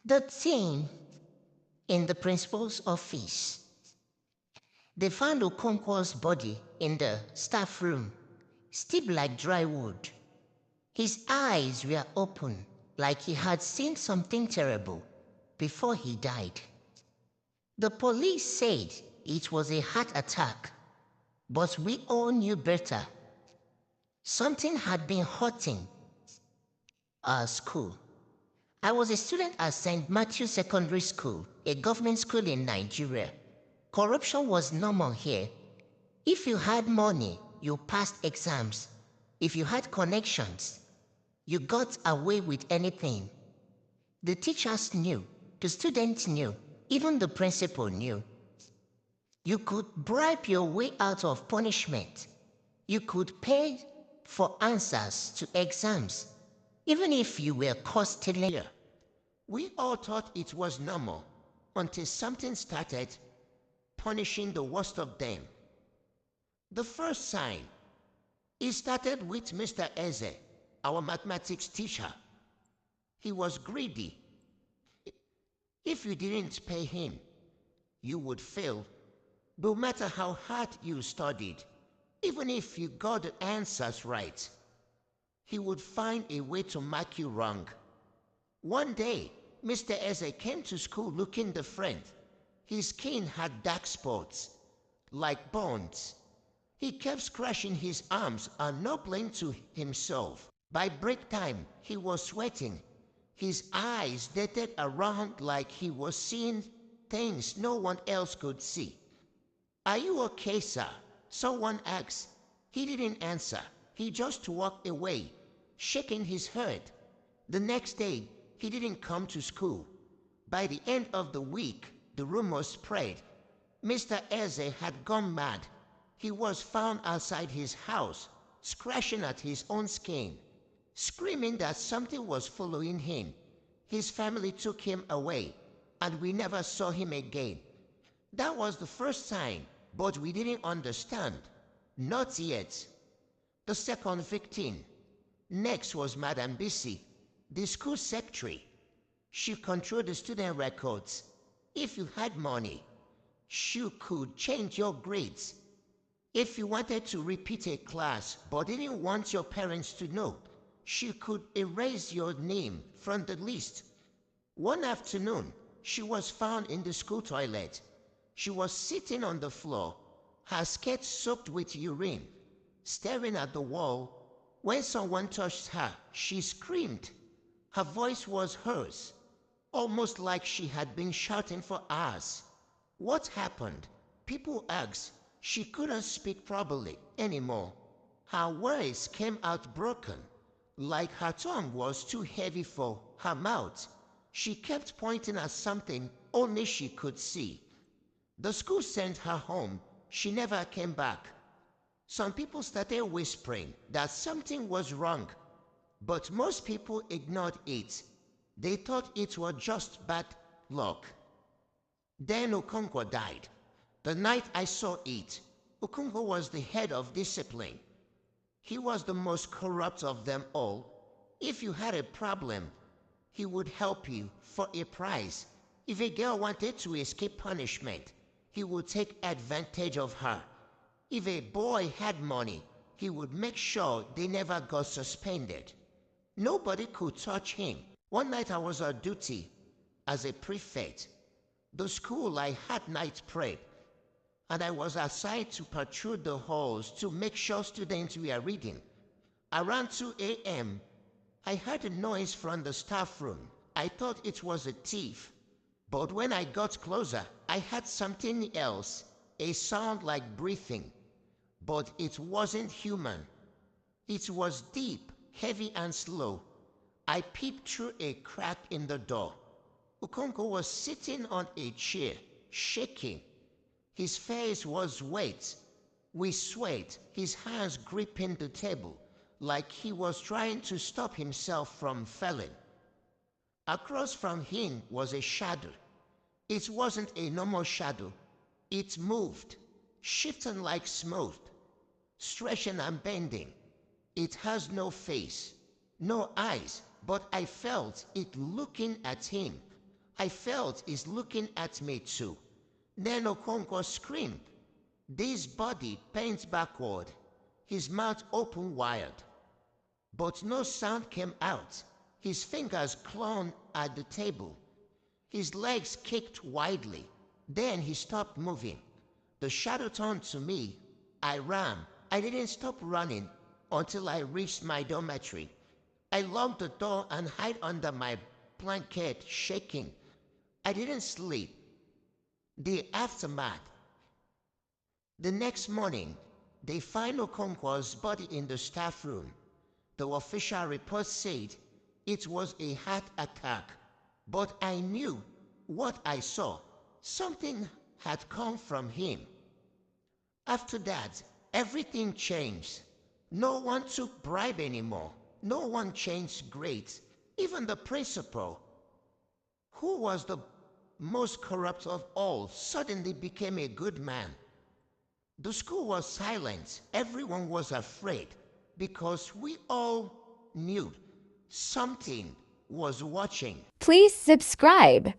The team in the principal's office, they found Okonkwo's body in the staff room, stiff like dry wood. His eyes were open, like he had seen something terrible before he died. The police said it was a heart attack, but we all knew better. Something had been hurting our school. I was a student at St. Matthew Secondary School, a government school in Nigeria. Corruption was normal here. If you had money, you passed exams. If you had connections, you got away with anything. The teachers knew, the students knew, even the principal knew. You could bribe your way out of punishment. You could pay for answers to exams, even if you were caught stealing. We all thought it was normal until something started punishing the worst of them. The first sign, it started with Mr. Eze, our mathematics teacher. He was greedy. If you didn't pay him, you would fail, no matter how hard you studied. Even if you got the answers right, he would find a way to mark you wrong. One day, Mr. Eze came to school looking different. His skin had dark spots, like burns. He kept scratching his arms and mumbling to himself. By break time, he was sweating. His eyes darted around like he was seeing things no one else could see. "Are you okay, sir?" someone asked. He didn't answer. He just walked away, shaking his head. The next day, he didn't come to school. By the end of the week, the rumor spread. Mr. Eze had gone mad. He was found outside his house, scratching at his own skin, screaming that something was following him. His family took him away, and we never saw him again. That was the first sign, but we didn't understand. Not yet. The second victim. Next was Madam Bisi, the school secretary. She controlled the student records. If you had money, she could change your grades. If you wanted to repeat a class but didn't want your parents to know, she could erase your name from the list. One afternoon, she was found in the school toilet. She was sitting on the floor, her skirt soaked with urine, staring at the wall. When someone touched her, she screamed. Her voice was hers, almost like she had been shouting for hours. What happened? People asked. She couldn't speak properly anymore. Her words came out broken, like her tongue was too heavy for her mouth. She kept pointing at something only she could see. The school sent her home. She never came back. Some people started whispering that something was wrong, but most people ignored it. They thought it was just bad luck. Then Okonkwo died. The night I saw it, Okonkwo was the head of discipline. He was the most corrupt of them all. If you had a problem, he would help you for a price. If a girl wanted to escape punishment, he would take advantage of her. If a boy had money, he would make sure they never got suspended. Nobody could touch him. One night I was on duty as a prefect. The school I had night prep, and I was assigned to patrol the halls to make sure students were reading. Around 2 a.m., I heard a noise from the staff room. I thought it was a thief. But when I got closer, I heard something else, a sound like breathing. But it wasn't human. It was deep, heavy and slow. I peeped through a crack in the door. Okonkwo was sitting on a chair, shaking. His face was wet with sweat, his hands gripping the table, like he was trying to stop himself from falling. Across from him was a shadow. It wasn't a normal shadow. It moved, shifting like smoke, stretching and bending. It has no face, no eyes, but I felt it looking at him, I felt he's looking at me too. Then Okonkwo screamed. This body bent backward, his mouth open wide. But no sound came out. His fingers clawed at the table. His legs kicked wildly. Then he stopped moving. The shadow turned to me. I ran. I didn't stop running until I reached my dormitory. I locked the door and hid under my blanket, shaking. I didn't sleep. The aftermath. The next morning, they found Okonkwo's body in the staff room. The official report said it was a heart attack, but I knew what I saw. Something had come from him. After that, everything changed. No one took bribe anymore. No one changed grades. Even the principal, who was the most corrupt of all, suddenly became a good man. The school was silent. Everyone was afraid because we all knew something was watching. Please subscribe.